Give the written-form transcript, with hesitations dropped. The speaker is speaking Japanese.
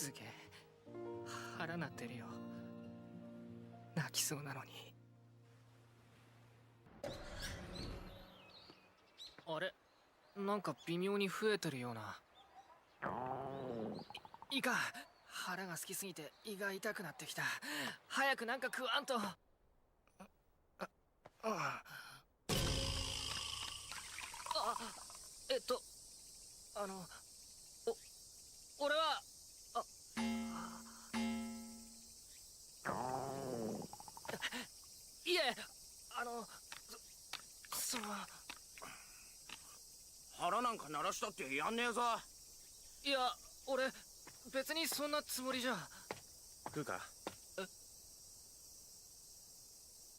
すげえ腹鳴ってるよ。泣きそうなのに。あれ、なんか微妙に増えてるような。いかん、腹が空きすぎて胃が痛くなってきた。早くなんか食わんと。あ、あの俺はいえ、その腹なんか鳴らしたってやんねえぞ。いや、俺別にそんなつもりじゃ。食うか。